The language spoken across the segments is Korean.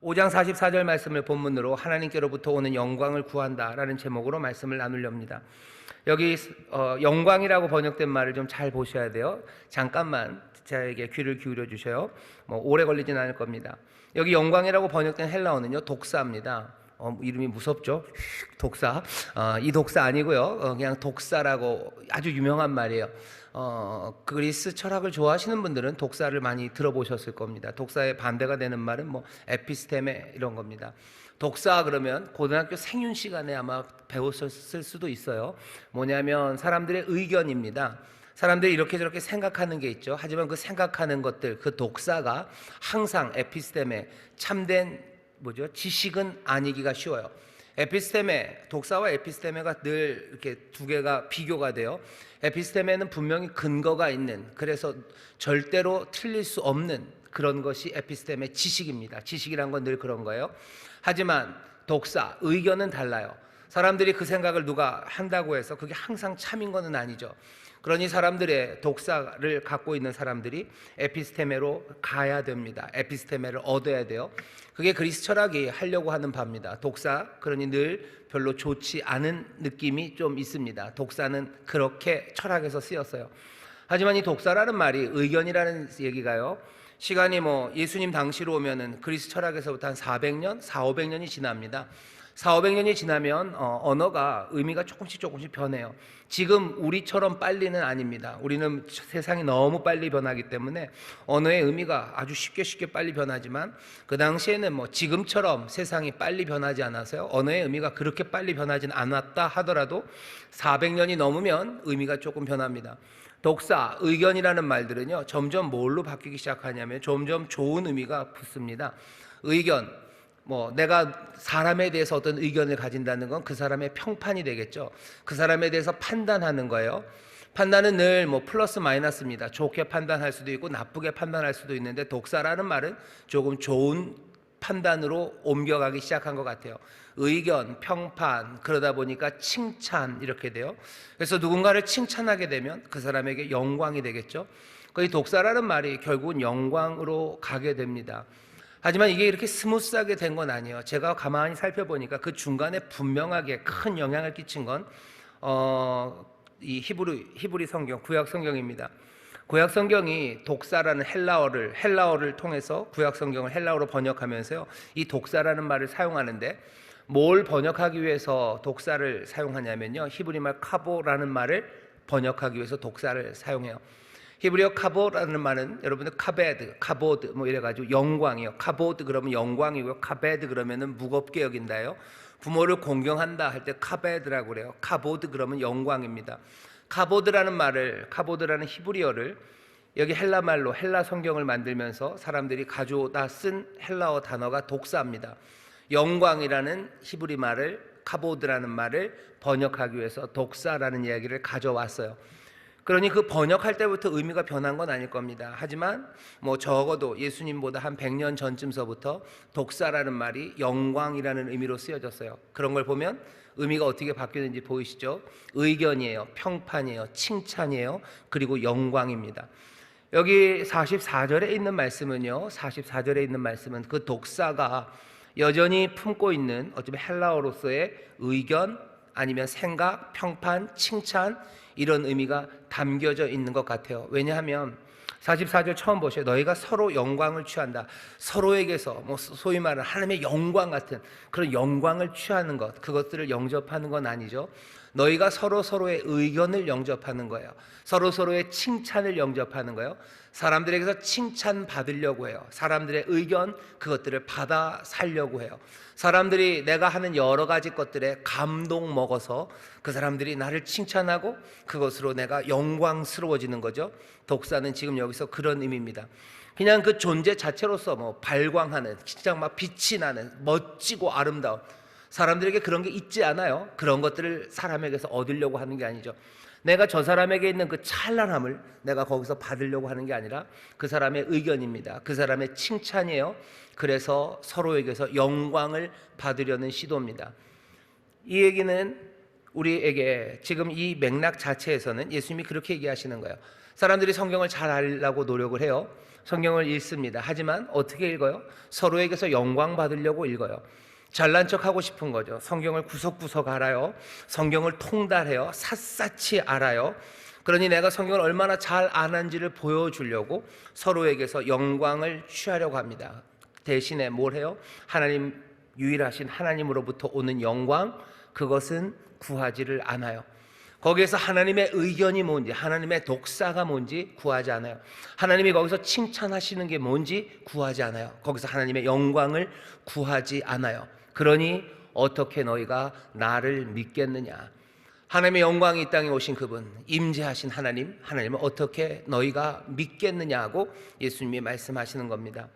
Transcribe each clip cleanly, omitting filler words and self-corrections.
5장 44절 말씀을 본문으로 하나님께로부터 오는 영광을 구한다라는 제목으로 말씀을 나누렵니다. 여기 영광이라고 번역된 말을 좀 잘 보셔야 돼요. 잠깐만 저에게 귀를 기울여 주셔요. 오래 걸리진 않을 겁니다. 여기 영광이라고 번역된 헬라어는요, 독사입니다. 이름이 무섭죠? 독사. 이 독사 아니고요. 그냥 독사라고 아주 유명한 말이에요. 그리스 철학을 좋아하시는 분들은 독사를 많이 들어보셨을 겁니다. 독사의 반대가 되는 말은 에피스테메 이런 겁니다. 독사 그러면 고등학교 생윤 시간에 아마 배웠을 수도 있어요. 뭐냐면 사람들의 의견입니다. 사람들이 이렇게 저렇게 생각하는 게 있죠. 하지만 그 생각하는 것들, 그 독사가 항상 에피스테메, 참된 지식은 아니기가 쉬워요. 에피스테메, 독사와 에피스테메가 늘 이렇게 두 개가 비교가 돼요. 에피스테메는 분명히 근거가 있는, 그래서 절대로 틀릴 수 없는 그런 것이 에피스테메 지식입니다. 지식이란 건 늘 그런 거예요. 하지만 독사, 의견은 달라요. 사람들이 그 생각을 누가 한다고 해서 그게 항상 참인 것은 아니죠. 그러니 사람들의 독사를 갖고 있는 사람들이 에피스테메로 가야 됩니다. 에피스테메를 얻어야 돼요. 그게 그리스 철학이 하려고 하는 바입니다. 독사, 그러니 늘 별로 좋지 않은 느낌이 좀 있습니다. 독사는 그렇게 철학에서 쓰였어요. 하지만 이 독사라는 말이 의견이라는 얘기가요, 시간이 예수님 당시로 오면은 그리스 철학에서부터 한 400년, 400~500년이 지납니다. 400~500년이 지나면 언어가 의미가 조금씩 변해요. 지금 우리처럼 빨리는 아닙니다. 우리는 세상이 너무 빨리 변하기 때문에 언어의 의미가 아주 쉽게 빨리 변하지만, 그 당시에는 지금처럼 세상이 빨리 변하지 않아서요, 언어의 의미가 그렇게 빨리 변하진 않았다 하더라도 400년이 넘으면 의미가 조금 변합니다. 독사, 의견이라는 말들은요, 점점 뭘로 바뀌기 시작하냐면 점점 좋은 의미가 붙습니다. 의견, 내가 사람에 대해서 어떤 의견을 가진다는 건 그 사람의 평판이 되겠죠. 그 사람에 대해서 판단하는 거예요. 판단은 늘 플러스 마이너스입니다. 좋게 판단할 수도 있고 나쁘게 판단할 수도 있는데, 독사라는 말은 조금 좋은 판단으로 옮겨가기 시작한 것 같아요. 의견, 평판, 그러다 보니까 칭찬 이렇게 돼요. 그래서 누군가를 칭찬하게 되면 그 사람에게 영광이 되겠죠. 이 독사라는 말이 결국은 영광으로 가게 됩니다. 하지만 이게 이렇게 스무스하게 된 건 아니에요. 제가 가만히 살펴보니까 그 중간에 분명하게 큰 영향을 끼친 건 이 히브리 성경, 구약 성경입니다. 구약 성경이 독사라는 헬라어를 통해서 구약 성경을 헬라어로 번역하면서요, 이 독사라는 말을 사용하는데, 뭘 번역하기 위해서 독사를 사용하냐면요, 히브리 말 카보라는 말을 번역하기 위해서 독사를 사용해요. 히브리어 카보라는 말은 여러분들 카보드 이래가지고 영광이요. 카보드 그러면 영광이고요. 카베드 그러면은 무겁게 여긴다요. 부모를 공경한다 할 때 카베드라고 그래요. 카보드 그러면 영광입니다. 카보드라는 히브리어를 여기 헬라 말로 헬라 성경을 만들면서 사람들이 가져다 쓴 헬라어 단어가 독사입니다. 영광이라는 히브리 말을, 카보드라는 말을 번역하기 위해서 독사라는 이야기를 가져왔어요. 그러니 그 번역할 때부터 의미가 변한 건 아닐 겁니다. 하지만 적어도 예수님보다 한 100년 전쯤서부터 독사라는 말이 영광이라는 의미로 쓰여졌어요. 그런 걸 보면 의미가 어떻게 바뀌는지 보이시죠? 의견이에요, 평판이에요, 칭찬이에요, 그리고 영광입니다. 여기 44절에 있는 말씀은요, 44절에 있는 말씀은 그 독사가 여전히 품고 있는 어쩌면 헬라어로서의 의견, 아니면 생각, 평판, 칭찬, 이런 의미가 담겨져 있는 것 같아요. 왜냐하면 44절 처음 보셔요. 너희가 서로 영광을 취한다. 서로에게서 소위 말하는 하나님의 영광 같은 그런 영광을 취하는 것, 그것들을 영접하는 건 아니죠. 너희가 서로의 의견을 영접하는 거예요. 서로의 칭찬을 영접하는 거예요. 사람들에게서 칭찬 받으려고 해요. 사람들의 의견, 그것들을 받아 살려고 해요. 사람들이 내가 하는 여러 가지 것들에 감동 먹어서 그 사람들이 나를 칭찬하고 그것으로 내가 영광스러워지는 거죠. 독사는 지금 여기서 그런 의미입니다. 그냥 그 존재 자체로서 발광하는, 진짜 막 빛이 나는 멋지고 아름다운, 사람들에게 그런 게 있지 않아요. 그런 것들을 사람에게서 얻으려고 하는 게 아니죠. 내가 저 사람에게 있는 그 찬란함을 내가 거기서 받으려고 하는 게 아니라 그 사람의 의견입니다. 그 사람의 칭찬이에요. 그래서 서로에게서 영광을 받으려는 시도입니다. 이 얘기는 우리에게 지금 이 맥락 자체에서는 예수님이 그렇게 얘기하시는 거예요. 사람들이 성경을 잘 알려고 노력을 해요. 성경을 읽습니다. 하지만 어떻게 읽어요? 서로에게서 영광 받으려고 읽어요. 잘난 척하고 싶은 거죠. 성경을 구석구석 알아요. 성경을 통달해요. 샅샅이 알아요. 그러니 내가 성경을 얼마나 잘 아는지를 보여주려고 서로에게서 영광을 취하려고 합니다. 대신에 뭘 해요? 하나님, 유일하신 하나님으로부터 오는 영광, 그것은 구하지를 않아요. 거기에서 하나님의 의견이 뭔지, 하나님의 독사가 뭔지 구하지 않아요. 하나님이 거기서 칭찬하시는 게 뭔지 구하지 않아요. 거기서 하나님의 영광을 구하지 않아요. 그러니 어떻게 너희가 나를 믿겠느냐? 하나님의 영광이 이 땅에 오신 그분, 임재하신 하나님을 어떻게 너희가 믿겠느냐고 예수님이 말씀하시는 겁니다.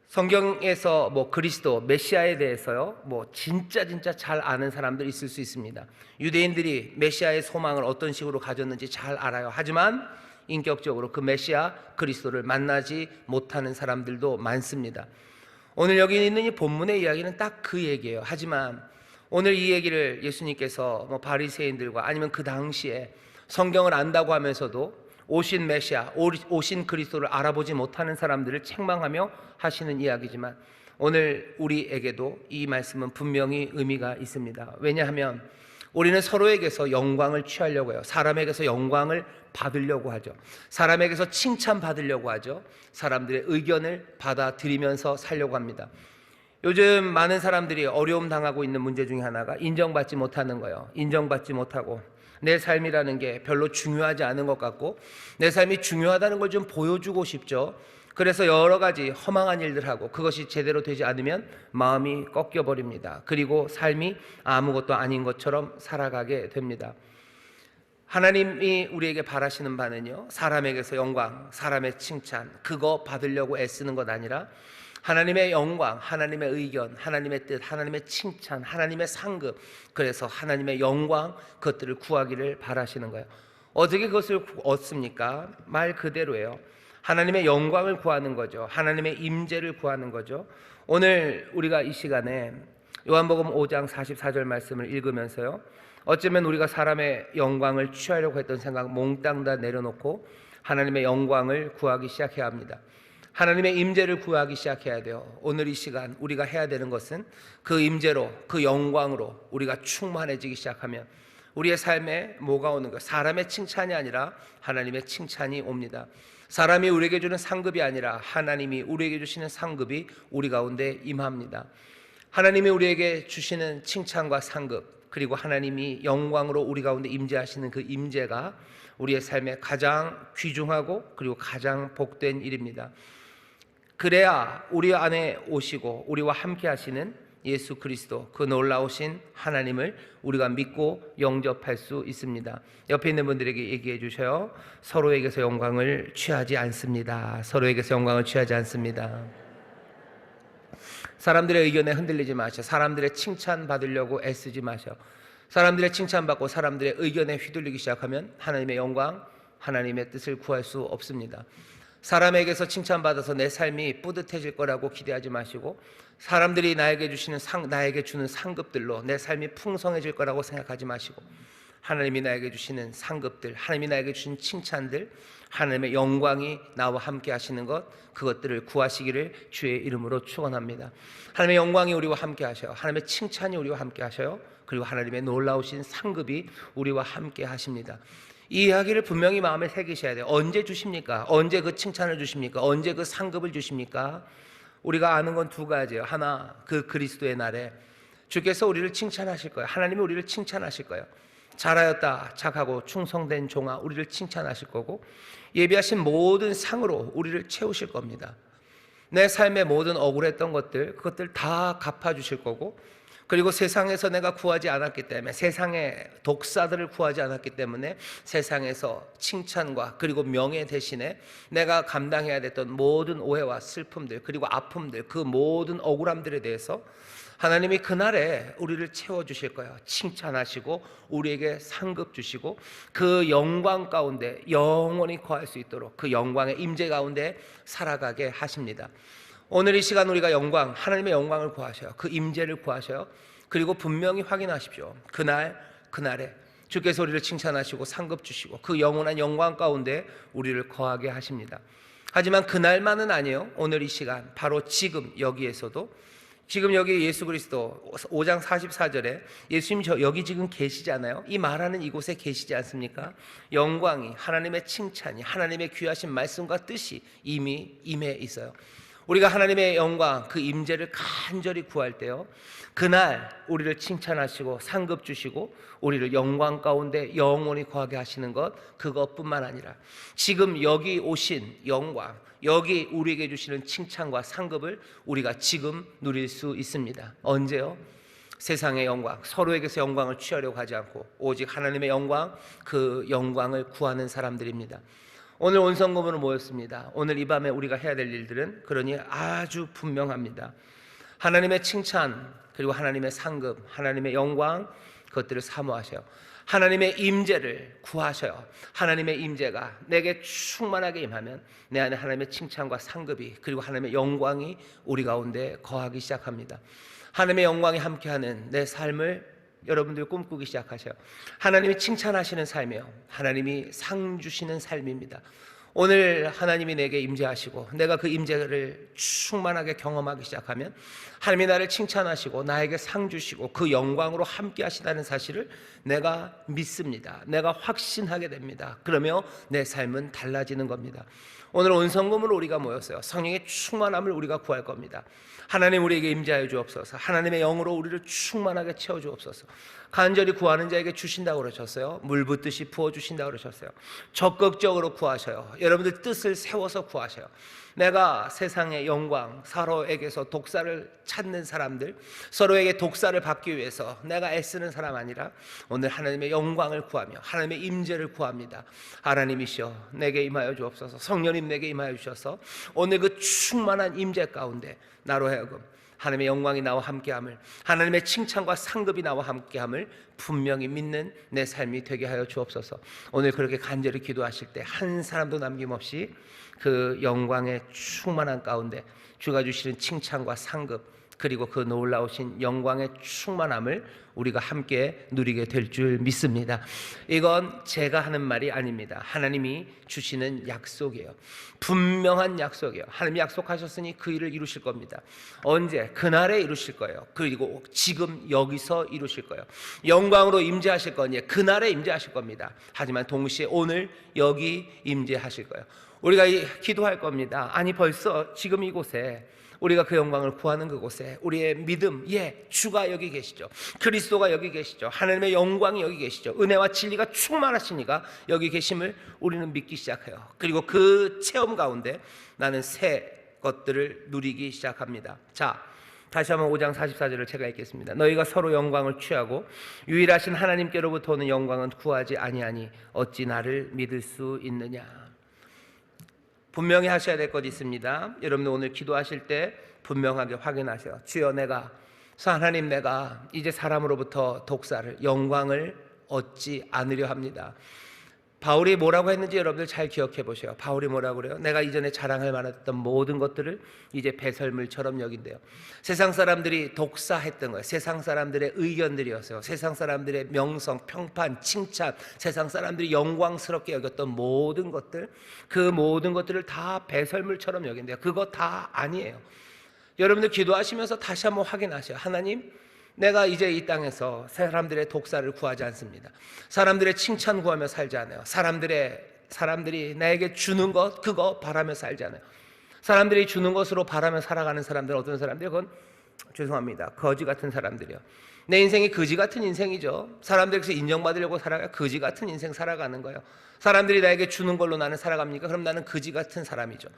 성경에서 그리스도 메시아에 대해서요, 진짜 잘 아는 사람들 있을 수 있습니다. 유대인들이 메시아의 소망을 어떤 식으로 가졌는지 잘 알아요. 하지만 인격적으로 그 메시아 그리스도를 만나지 못하는 사람들도 많습니다. 오늘 여기 있는 이 본문의 이야기는 딱 그 얘기예요. 하지만 오늘 이 얘기를 예수님께서 바리새인들과 아니면 그 당시에 성경을 안다고 하면서도 오신 메시아, 오신 그리스도를 알아보지 못하는 사람들을 책망하며 하시는 이야기지만 오늘 우리에게도 이 말씀은 분명히 의미가 있습니다. 왜냐하면 우리는 서로에게서 영광을 취하려고 해요. 사람에게서 영광을 받으려고 하죠. 사람에게서 칭찬받으려고 하죠. 사람들의 의견을 받아들이면서 살려고 합니다. 요즘 많은 사람들이 어려움 당하고 있는 문제 중에 하나가 인정받지 못하는 거예요. 인정받지 못하고 내 삶이라는 게 별로 중요하지 않은 것 같고 내 삶이 중요하다는 걸 좀 보여주고 싶죠. 그래서 여러 가지 허망한 일들 하고 그것이 제대로 되지 않으면 마음이 꺾여버립니다. 그리고 삶이 아무것도 아닌 것처럼 살아가게 됩니다. 하나님이 우리에게 바라시는 바는요, 사람에게서 영광, 사람의 칭찬, 그거 받으려고 애쓰는 것 아니라 하나님의 영광, 하나님의 의견, 하나님의 뜻, 하나님의 칭찬, 하나님의 상급, 그래서 하나님의 영광, 그것들을 구하기를 바라시는 거예요. 어떻게 그것을 얻습니까? 말 그대로예요. 하나님의 영광을 구하는 거죠. 하나님의 임재를 구하는 거죠. 오늘 우리가 이 시간에 요한복음 5장 44절 말씀을 읽으면서요, 어쩌면 우리가 사람의 영광을 취하려고 했던 생각 몽땅 다 내려놓고 하나님의 영광을 구하기 시작해야 합니다. 하나님의 임재를 구하기 시작해야 돼요. 오늘 이 시간 우리가 해야 되는 것은 그 임재로, 그 영광으로 우리가 충만해지기 시작하면 우리의 삶에 뭐가 오는 거예요? 사람의 칭찬이 아니라 하나님의 칭찬이 옵니다. 사람이 우리에게 주는 상급이 아니라 하나님이 우리에게 주시는 상급이 우리 가운데 임합니다. 하나님이 우리에게 주시는 칭찬과 상급, 그리고 하나님이 영광으로 우리 가운데 임재하시는 그 임재가 우리의 삶에 가장 귀중하고 그리고 가장 복된 일입니다. 그래야 우리 안에 오시고 우리와 함께 하시는 예수 그리스도, 그 놀라우신 하나님을 우리가 믿고 영접할 수 있습니다. 옆에 있는 분들에게 얘기해 주셔요. 서로에게서 영광을 취하지 않습니다. 서로에게서 영광을 취하지 않습니다. 사람들의 의견에 흔들리지 마셔. 사람들의 칭찬 받으려고 애쓰지 마셔. 사람들의 칭찬받고 사람들의 의견에 휘둘리기 시작하면 하나님의 영광, 하나님의 뜻을 구할 수 없습니다. 사람에게서 칭찬받아서 내 삶이 뿌듯해질 거라고 기대하지 마시고 사람들이 나에게 주는 상급들로 내 삶이 풍성해질 거라고 생각하지 마시고 하나님이 나에게 주시는 상급들, 하나님이 나에게 주신 칭찬들, 하나님의 영광이 나와 함께 하시는 것, 그것들을 구하시기를 주의 이름으로 축원합니다. 하나님의 영광이 우리와 함께 하셔요. 하나님의 칭찬이 우리와 함께 하셔요. 그리고 하나님의 놀라우신 상급이 우리와 함께 하십니다. 이 이야기를 분명히 마음에 새기셔야 돼요. 언제 주십니까? 언제 그 칭찬을 주십니까? 언제 그 상급을 주십니까? 우리가 아는 건 두 가지예요. 하나, 그 그리스도의 날에 주께서 우리를 칭찬하실 거예요. 하나님이 우리를 칭찬하실 거예요. 잘하였다 착하고 충성된 종아, 우리를 칭찬하실 거고 예비하신 모든 상으로 우리를 채우실 겁니다. 내 삶의 모든 억울했던 것들, 그것들 다 갚아주실 거고, 그리고 세상에서 내가 구하지 않았기 때문에, 세상의 독사들을 구하지 않았기 때문에 세상에서 칭찬과 그리고 명예 대신에 내가 감당해야 됐던 모든 오해와 슬픔들, 그리고 아픔들, 그 모든 억울함들에 대해서 하나님이 그날에 우리를 채워주실 거예요. 칭찬하시고 우리에게 상급 주시고 그 영광 가운데 영원히 거할 수 있도록 그 영광의 임재 가운데 살아가게 하십니다. 오늘 이 시간 우리가 하나님의 영광을 구하셔요. 그 임재를 구하셔요. 그리고 분명히 확인하십시오. 그날에 주께서 우리를 칭찬하시고 상급 주시고 그 영원한 영광 가운데 우리를 거하게 하십니다. 하지만 그날만은 아니에요. 오늘 이 시간 바로 지금 여기에서도 지금 여기 예수 그리스도 5장 44절에 예수님 여기 지금 계시잖아요. 이 말하는 이곳에 계시지 않습니까? 영광이, 하나님의 칭찬이, 하나님의 귀하신 말씀과 뜻이 이미 임해 있어요. 우리가 하나님의 영광, 그 임재를 간절히 구할 때요, 그날 우리를 칭찬하시고 상급 주시고 우리를 영광 가운데 영원히 거하게 하시는 것, 그것뿐만 아니라 지금 여기 오신 영광, 여기 우리에게 주시는 칭찬과 상급을 우리가 지금 누릴 수 있습니다. 언제요? 세상의 영광, 서로에게서 영광을 취하려고 하지 않고 오직 하나님의 영광, 그 영광을 구하는 사람들입니다. 오늘 온성금으로 모였습니다. 오늘 이 밤에 우리가 해야 될 일들은 그러니 아주 분명합니다. 하나님의 칭찬, 그리고 하나님의 상급, 하나님의 영광, 그것들을 사모하셔요. 하나님의 임재를 구하셔요. 하나님의 임재가 내게 충만하게 임하면 내 안에 하나님의 칭찬과 상급이, 그리고 하나님의 영광이 우리 가운데 거하기 시작합니다. 하나님의 영광이 함께하는 내 삶을 여러분들 꿈꾸기 시작하셔요. 하나님이 칭찬하시는 삶이요, 하나님이 상 주시는 삶입니다. 오늘 하나님이 내게 임재하시고 내가 그 임재를 충만하게 경험하기 시작하면 하나님이 나를 칭찬하시고 나에게 상 주시고 그 영광으로 함께 하시다는 사실을 내가 믿습니다. 내가 확신하게 됩니다. 그러며 내 삶은 달라지는 겁니다. 오늘 온성금으로 우리가 모였어요. 성령의 충만함을 우리가 구할 겁니다. 하나님 우리에게 임재하여 주옵소서. 하나님의 영으로 우리를 충만하게 채워 주옵소서. 간절히 구하는 자에게 주신다고 그러셨어요. 물 붓듯이 부어주신다고 그러셨어요. 적극적으로 구하셔요. 여러분들 뜻을 세워서 구하셔요. 내가 세상의 영광, 서로에게서 독사를 찾는 사람들, 서로에게 독사를 받기 위해서 내가 애쓰는 사람 아니라 오늘 하나님의 영광을 구하며 하나님의 임재를 구합니다. 하나님이시여 내게 임하여 주옵소서. 성령님 내게 임하여 주셔서 오늘 그 충만한 임재 가운데 나로 하여금 하나님의 영광이 나와 함께함을, 하나님의 칭찬과 상급이 나와 함께함을 분명히 믿는 내 삶이 되게 하여 주옵소서. 오늘 그렇게 간절히 기도하실 때 한 사람도 남김없이 그 영광의 충만한 가운데 주가 주시는 칭찬과 상급, 그리고 그 놀라우신 영광의 충만함을 우리가 함께 누리게 될 줄 믿습니다. 이건 제가 하는 말이 아닙니다. 하나님이 주시는 약속이에요. 분명한 약속이에요. 하나님이 약속하셨으니 그 일을 이루실 겁니다. 언제? 그날에 이루실 거예요. 그리고 지금 여기서 이루실 거예요. 영광으로 임재하실 거니 그날에 임재하실 겁니다. 하지만 동시에 오늘 여기 임재하실 거예요. 우리가 기도할 겁니다. 아니 벌써 지금 이곳에 우리가 그 영광을 구하는 그곳에 우리의 믿음, 주가 여기 계시죠. 그리스도가 여기 계시죠. 하나님의 영광이 여기 계시죠. 은혜와 진리가 충만하시니까 여기 계심을 우리는 믿기 시작해요. 그리고 그 체험 가운데 나는 새 것들을 누리기 시작합니다. 자, 다시 한번 5장 44절을 제가 읽겠습니다. 너희가 서로 영광을 취하고 유일하신 하나님께로부터 오는 영광은 구하지 아니하니 어찌 나를 믿을 수 있느냐. 분명히 하셔야 될 것 있습니다. 여러분들 오늘 기도하실 때 분명하게 확인하세요. 주여 하나님 내가 이제 사람으로부터 독사를, 영광을 얻지 않으려 합니다. 바울이 뭐라고 했는지 여러분들 잘 기억해 보세요. 바울이 뭐라고 그래요? 내가 이전에 자랑할 만했던 모든 것들을 이제 배설물처럼 여긴대요. 세상 사람들이 독사했던 거예요. 세상 사람들의 의견들이었어요. 세상 사람들의 명성, 평판, 칭찬, 세상 사람들이 영광스럽게 여겼던 모든 것들, 그 모든 것들을 다 배설물처럼 여긴대요. 그거 다 아니에요. 여러분들 기도하시면서 다시 한번 확인하세요. 하나님, 내가 이제 이 땅에서 사람들의 독사를 구하지 않습니다. 사람들의 칭찬 구하며 살지 않아요. 사람들이 나에게 주는 것, 그거 바라며 살지 않아요. 사람들이 주는 것으로 바라며 살아가는 사람들, 어떤 사람들, 그건 죄송합니다, 거지 같은 사람들이요. 내 인생이 거지 같은 인생이죠. 사람들에게서 인정받으려고 살아가 거지 같은 인생 살아가는 거예요. 사람들이 나에게 주는 걸로 나는 살아갑니까? 그럼 나는 거지 같은 사람이죠.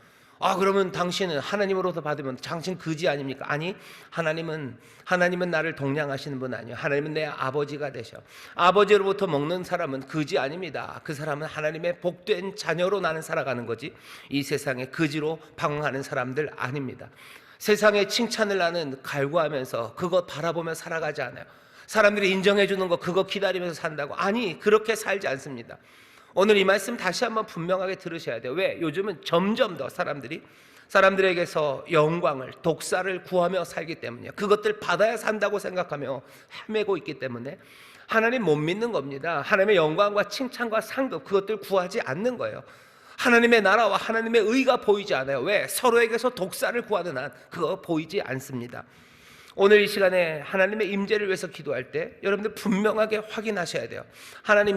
그러면 당신은 하나님으로부터 받으면 당신 거지 아닙니까? 아니, 하나님은 나를 동량하시는 분 아니에요. 하나님은 내 아버지가 되셔. 아버지로부터 먹는 사람은 거지 아닙니다. 그 사람은 하나님의 복된 자녀로 나는 살아가는 거지, 이 세상에 거지로 방황하는 사람들 아닙니다. 세상의 칭찬을 나는 갈구하면서 그것 바라보며 살아가지 않아요. 사람들이 인정해 주는 거 그거 기다리면서 산다고, 아니, 그렇게 살지 않습니다. 오늘 이 말씀 다시 한번 분명하게 들으셔야 돼요. 왜? 요즘은 점점 더 사람들이 사람들에게서 영광을, 독사를 구하며 살기 때문이에요. 그것들 받아야 산다고 생각하며 헤매고 있기 때문에 하나님 못 믿는 겁니다. 하나님의 영광과 칭찬과 상급, 그것들 구하지 않는 거예요. 하나님의 나라와 하나님의 의가 보이지 않아요. 왜? 서로에게서 독사를 구하는 한 그거 보이지 않습니다. 오늘 이 시간에 하나님의 임재를 위해서 기도할 때 여러분들 분명하게 확인하셔야 돼요. 하나님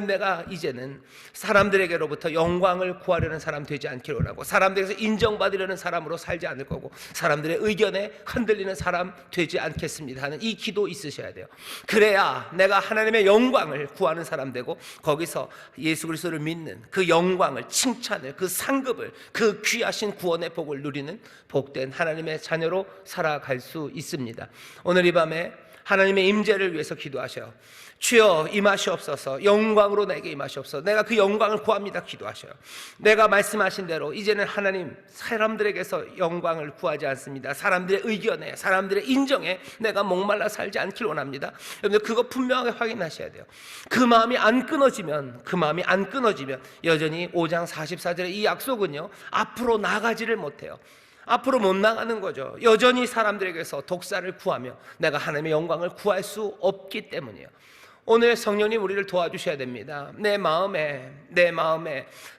내가 이제는 사람들에게로부터 영광을 구하려는 사람 되지 않기로 하고, 사람들에게서 인정받으려는 사람으로 살지 않을 거고, 사람들의 의견에 흔들리는 사람 되지 않겠습니다 하는 이 기도 있으셔야 돼요. 그래야 내가 하나님의 영광을 구하는 사람 되고, 거기서 예수 그리스도를 믿는 그 영광을, 칭찬을, 그 상급을, 그 귀하신 구원의 복을 누리는 복된 하나님의 자녀로 살아갈 수 있습니다. 오늘 이 밤에 하나님의 임재를 위해서 기도하셔요. 주여 임하시옵소서, 영광으로 내게 임하시옵소서. 내가 그 영광을 구합니다. 기도하셔요. 내가 말씀하신 대로 이제는 하나님, 사람들에게서 영광을 구하지 않습니다. 사람들의 의견에, 사람들의 인정에 내가 목말라 살지 않길 원합니다. 여러분들 그거 분명하게 확인하셔야 돼요. 그 마음이 안 끊어지면 여전히 5장 44절의 이 약속은요, 앞으로 나가지를 못해요. 앞으로 못 나가는 거죠. 여전히 사람들에게서 독사를 구하며 내가 하나님의 영광을 구할 수 없기 때문이에요. 오늘 성령님 우리를 도와주셔야 됩니다. 내 마음에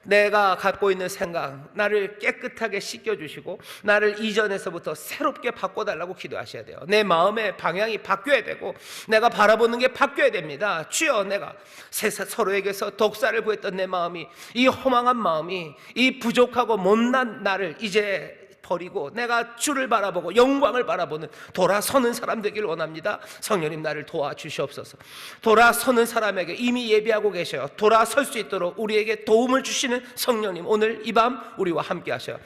내가 갖고 있는 생각, 나를 깨끗하게 씻겨주시고 나를 이전에서부터 새롭게 바꿔달라고 기도하셔야 돼요. 내 마음의 방향이 바뀌어야 되고 내가 바라보는 게 바뀌어야 됩니다. 주여, 내가 서로에게서 독사를 구했던 내 마음이, 이 허망한 마음이, 이 부족하고 못난 나를 이제 버리고 내가 주를 바라보고 영광을 바라보는 돌아서는 사람 되길 원합니다. 성령님 나를 도와주시옵소서. 돌아서는 사람에게 이미 예비하고 계셔요. 돌아설 수 있도록 우리에게 도움을 주시는 성령님, 오늘 이 밤 우리와 함께 하셔요.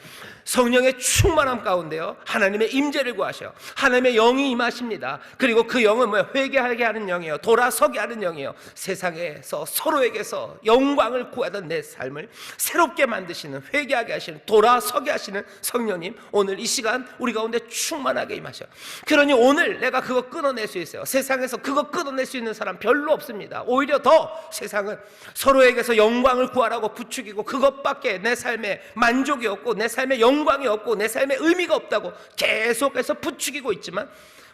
성령의 충만함 가운데요, 하나님의 임재를 구하셔요. 하나님의 영이 임하십니다. 그리고 그 영은 뭐예요? 회개하게 하는 영이에요. 돌아서게 하는 영이에요. 세상에서 서로에게서 영광을 구하던 내 삶을 새롭게 만드시는, 회개하게 하시는, 돌아서게 하시는 성령님, 오늘 이 시간 우리 가운데 충만하게 임하셔요. 그러니 오늘 내가 그거 끊어낼 수 있어요. 세상에서 그거 끊어낼 수 있는 사람 별로 없습니다. 오히려 더 세상은 서로에게서 영광을 구하라고 부추기고 그것밖에 내 삶에 만족이 없고 내 삶에 영광이 없고 내 삶에 의미가 없다고 계속해서 부추기고 있지만,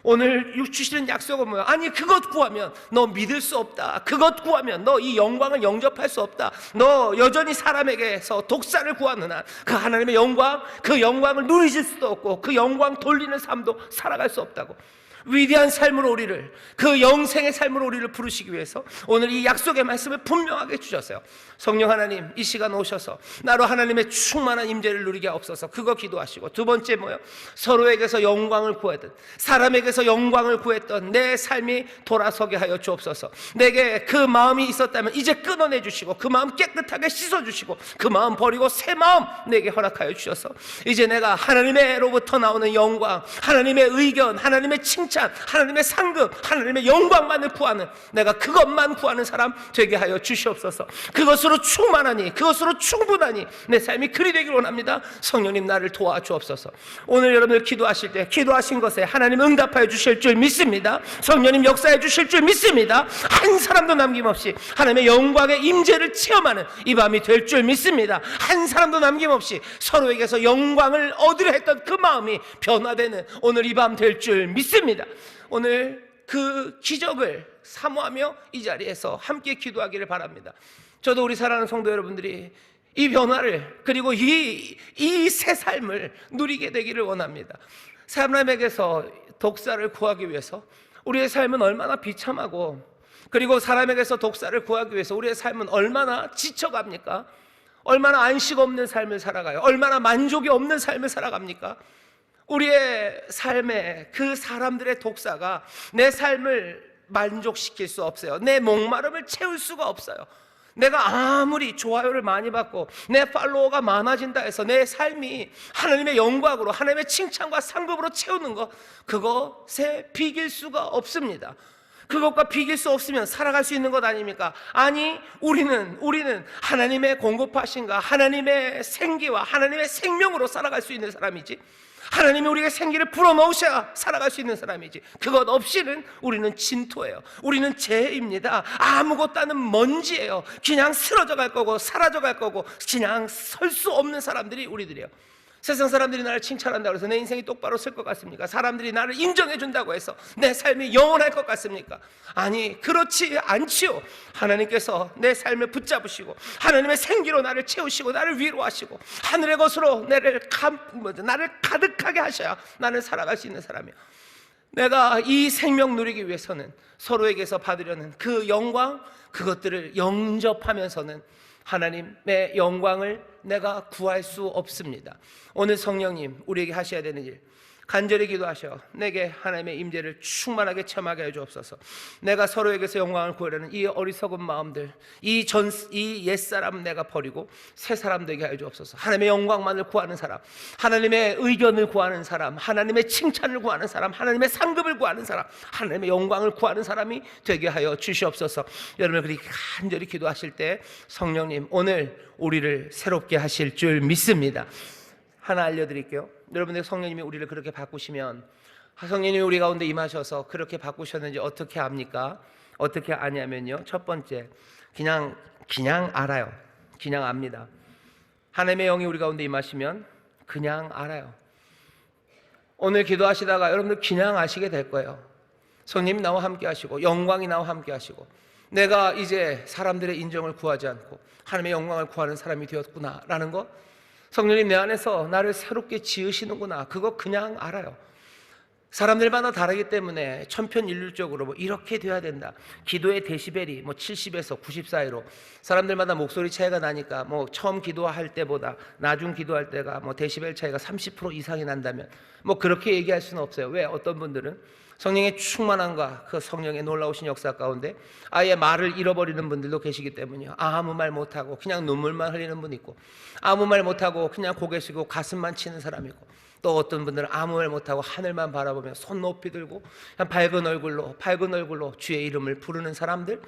오늘 주시는 약속은 뭐야? 아니, 그것 구하면 너 믿을 수 없다. 그것 구하면 너 이 영광을 영접할 수 없다. 너 여전히 사람에게서 독사를 구하는 한 그 하나님의 영광, 그 영광을 누리실 수도 없고 그 영광 돌리는 삶도 살아갈 수 없다고. 위대한 삶으로 우리를, 그 영생의 삶으로 우리를 부르시기 위해서 오늘 이 약속의 말씀을 분명하게 주셨어요. 성령 하나님, 이 시간 오셔서 나로 하나님의 충만한 임재를 누리게 하옵소서. 그거 기도하시고, 두 번째 뭐요? 서로에게서 영광을 구하던, 사람에게서 영광을 구했던 내 삶이 돌아서게 하여 주옵소서. 내게 그 마음이 있었다면 이제 끊어내 주시고 그 마음 깨끗하게 씻어주시고 그 마음 버리고 새 마음 내게 허락하여 주셔서 이제 내가 하나님의로부터 나오는 영광, 하나님의 의견, 하나님의 칭찬, 하나님의 상급, 하나님의 영광만을 구하는, 내가 그것만 구하는 사람 되게 하여 주시옵소서. 그것으로 충만하니, 그것으로 충분하니 내 삶이 그리 되길 원합니다. 성령님 나를 도와주옵소서. 오늘 여러분들 기도하실 때 기도하신 것에 하나님 응답하여 주실 줄 믿습니다. 성령님 역사해 주실 줄 믿습니다. 한 사람도 남김없이 하나님의 영광의 임재를 체험하는 이 밤이 될 줄 믿습니다. 한 사람도 남김없이 서로에게서 영광을 얻으려 했던 그 마음이 변화되는 오늘 이 밤 될 줄 믿습니다. 오늘 그 기적을 사모하며 이 자리에서 함께 기도하기를 바랍니다. 저도 우리 사랑하는 성도 여러분들이 이 변화를, 그리고 이 새 삶을 누리게 되기를 원합니다. 사람에게서 독사를 구하기 위해서 우리의 삶은 얼마나 비참하고, 그리고 사람에게서 독사를 구하기 위해서 우리의 삶은 얼마나 지쳐갑니까? 얼마나 안식 없는 삶을 살아가요? 얼마나 만족이 없는 삶을 살아갑니까? 우리의 삶에 그 사람들의 독사가 내 삶을 만족시킬 수 없어요. 내 목마름을 채울 수가 없어요. 내가 아무리 좋아요를 많이 받고 내 팔로워가 많아진다 해서 내 삶이 하나님의 영광으로, 하나님의 칭찬과 상급으로 채우는 것, 그것에 비길 수가 없습니다. 그것과 비길 수 없으면 살아갈 수 있는 것 아닙니까? 아니, 우리는 하나님의 공급하신가, 하나님의 생기와 하나님의 생명으로 살아갈 수 있는 사람이지, 하나님이 우리에게 생기를 불어넣으셔야 살아갈 수 있는 사람이지, 그것 없이는 우리는 진토예요. 우리는 죄입니다. 아무것도 아닌 먼지예요. 그냥 쓰러져 갈 거고 사라져 갈 거고 그냥 설 수 없는 사람들이 우리들이에요. 세상 사람들이 나를 칭찬한다고 해서 내 인생이 똑바로 쓸 것 같습니까? 사람들이 나를 인정해 준다고 해서 내 삶이 영원할 것 같습니까? 아니, 그렇지 않지요. 하나님께서 내 삶을 붙잡으시고 하나님의 생기로 나를 채우시고 나를 위로하시고 하늘의 것으로 나를 가득하게 하셔야 나는 살아갈 수 있는 사람이야. 내가 이 생명 누리기 위해서는 서로에게서 받으려는 그 영광, 그것들을 영접하면서는 하나님의 영광을 내가 구할 수 없습니다. 오늘 성령님 우리에게 하셔야 되는 일, 간절히 기도하셔 내게 하나님의 임재를 충만하게 체험하게 해 주옵소서. 내가 서로에게서 영광을 구하려는 이 어리석은 마음들, 이 옛사람 내가 버리고 새 사람 되게 해 주옵소서. 하나님의 영광만을 구하는 사람, 하나님의 의견을 구하는 사람, 하나님의 칭찬을 구하는 사람, 하나님의 상급을 구하는 사람, 하나님의 영광을 구하는 사람이 되게 하여 주시옵소서. 여러분 그렇게 간절히 기도하실 때 성령님 오늘 우리를 새롭게 하실 줄 믿습니다. 하나 알려드릴게요. 여러분들 성령님이 우리를 그렇게 바꾸시면, 성령님이 우리 가운데 임하셔서 그렇게 바꾸셨는지 어떻게 압니까? 어떻게 아냐면요, 첫 번째, 그냥 알아요. 그냥 압니다. 하나님의 영이 우리 가운데 임하시면 그냥 알아요. 오늘 기도하시다가 여러분들 그냥 아시게 될 거예요. 성령님이 나와 함께 하시고 영광이 나와 함께 하시고 내가 이제 사람들의 인정을 구하지 않고 하나님의 영광을 구하는 사람이 되었구나라는 거, 성령님 내 안에서 나를 새롭게 지으시는구나, 그거 그냥 알아요. 사람들마다 다르기 때문에 천편일률적으로 뭐 이렇게 돼야 된다, 기도의 데시벨이 뭐 70에서 90 사이로 사람들마다 목소리 차이가 나니까 뭐 처음 기도할 때보다 나중 기도할 때가 뭐 데시벨 차이가 30% 이상이 난다면 뭐 그렇게 얘기할 수는 없어요. 왜? 어떤 분들은 성령의 충만함과 그 성령의 놀라우신 역사 가운데 아예 말을 잃어버리는 분들도 계시기 때문이요, 아무 말 못하고 그냥 눈물만 흘리는 분 있고, 아무 말 못하고 그냥 고개 숙이고 가슴만 치는 사람이 있고, 또 어떤 분들은 아무 말 못하고 하늘만 바라보며 손 높이 들고 그냥 밝은 얼굴로 주의 이름을 부르는 사람들,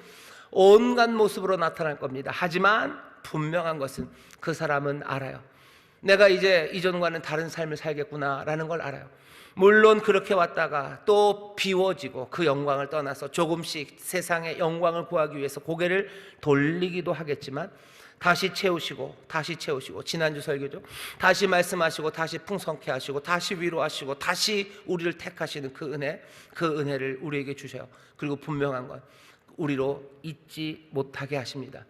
온갖 모습으로 나타날 겁니다. 하지만 분명한 것은 그 사람은 알아요. 내가 이제 이전과는 다른 삶을 살겠구나라는 걸 알아요. 물론 그렇게 왔다가 또 비워지고 그 영광을 떠나서 조금씩 세상의 영광을 구하기 위해서 고개를 돌리기도 하겠지만 다시 채우시고 지난주 설교죠, 다시 말씀하시고 다시 풍성케 하시고 다시 위로하시고 다시 우리를 택하시는 그 은혜를 우리에게 주셔요. 그리고 분명한 건 우리로 잊지 못하게 하십니다.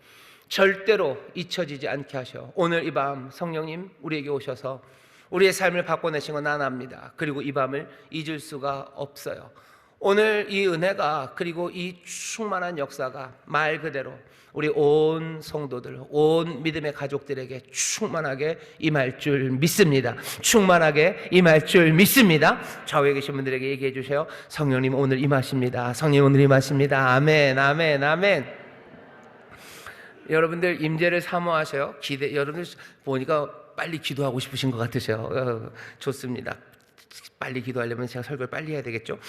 절대로 잊혀지지 않게 하셔. 오늘 이 밤 성령님 우리에게 오셔서 우리의 삶을 바꿔내신 건 난 압니다. 그리고 이 밤을 잊을 수가 없어요. 오늘 이 은혜가, 그리고 이 충만한 역사가 말 그대로 우리 온 성도들, 온 믿음의 가족들에게 충만하게 임할 줄 믿습니다. 충만하게 임할 줄 믿습니다. 좌우에 계신 분들에게 얘기해 주세요. 성령님 오늘 임하십니다. 성령님 오늘 임하십니다. 아멘, 아멘, 아멘. 여러분들 임재를 사모하셔요. 여러분들 보니까 빨리 기도하고 싶으신 것 같으세요. 좋습니다. 빨리 기도하려면 제가 설교를 빨리 해야 되겠죠.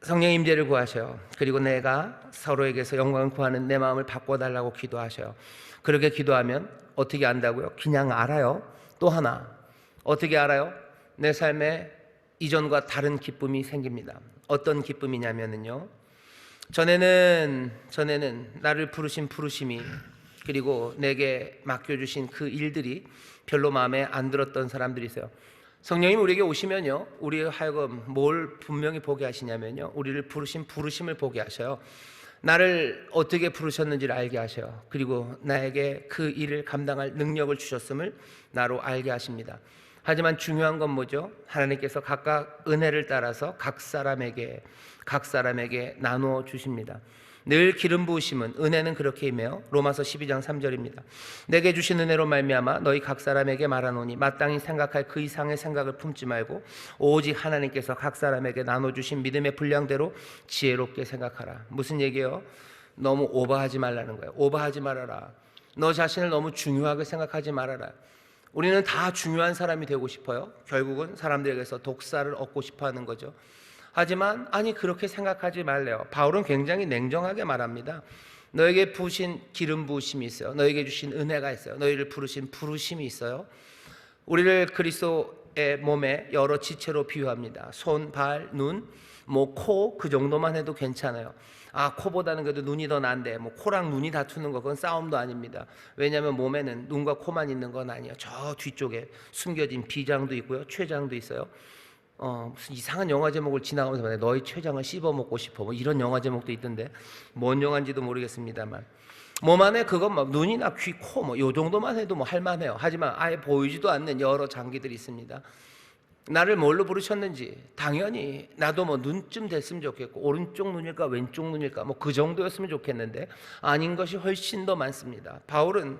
성령 임재를 구하셔요. 그리고 내가 서로에게서 영광을 구하는 내 마음을 바꿔달라고 기도하셔요. 그렇게 기도하면 어떻게 안다고요? 그냥 알아요. 또 하나, 어떻게 알아요? 내 삶에 이전과 다른 기쁨이 생깁니다. 어떤 기쁨이냐면요, 전에는 나를 부르신 부르심이, 그리고 내게 맡겨주신 그 일들이 별로 마음에 안 들었던 사람들이 있어요. 성령님 우리에게 오시면요, 우리 하여금 뭘 분명히 보게 하시냐면요, 우리를 부르신 부르심을 보게 하셔요. 나를 어떻게 부르셨는지를 알게 하셔요. 그리고 나에게 그 일을 감당할 능력을 주셨음을 나로 알게 하십니다. 하지만 중요한 건 뭐죠? 하나님께서 각각 은혜를 따라서 각 사람에게 나누어 주십니다. 늘 기름 부으심은, 은혜는 그렇게 임해요. 로마서 12장 3절입니다. 내게 주신 은혜로 말미암아 너희 각 사람에게 말하노니 마땅히 생각할 그 이상의 생각을 품지 말고 오직 하나님께서 각 사람에게 나눠주신 믿음의 분량대로 지혜롭게 생각하라. 무슨 얘기예요? 너무 오버하지 말라는 거예요. 오버하지 말아라. 너 자신을 너무 중요하게 생각하지 말아라. 우리는 다 중요한 사람이 되고 싶어요. 결국은 사람들에게서 독사를 얻고 싶어 하는 거죠. 하지만 아니, 그렇게 생각하지 말래요. 바울은 굉장히 냉정하게 말합니다. 너에게 부으신 기름 부으심이 있어요. 너에게 주신 은혜가 있어요. 너희를 부르신 부르심이 있어요. 우리를 그리스도의 사람의 몸에 여러 지체로 비유합니다. 손, 발, 눈, 뭐 코, 그 정도만 해도 괜찮아요. 아, 코보다는 그래도 눈이 더 난데 뭐 코랑 눈이 다투는 거 그건 싸움도 아닙니다. 왜냐하면 몸에는 눈과 코만 있는 건 아니에요. 저 뒤쪽에 숨겨진 비장도 있고요, 췌장도 있어요. 무슨 이상한 영화 제목을 지나가면서 말해, 너희 췌장을 씹어 먹고 싶어, 뭐 이런 영화 제목도 있던데 뭔 영화인지도 모르겠습니다만, 몸 안에 그건 막 눈이나 귀, 코 뭐 요 정도만 해도 뭐 할만해요. 하지만 아예 보이지도 않는 여러 장기들이 있습니다. 나를 뭘로 부르셨는지 당연히 나도 뭐 눈쯤 됐으면 좋겠고, 오른쪽 눈일까 왼쪽 눈일까 뭐 그 정도였으면 좋겠는데 아닌 것이 훨씬 더 많습니다. 바울은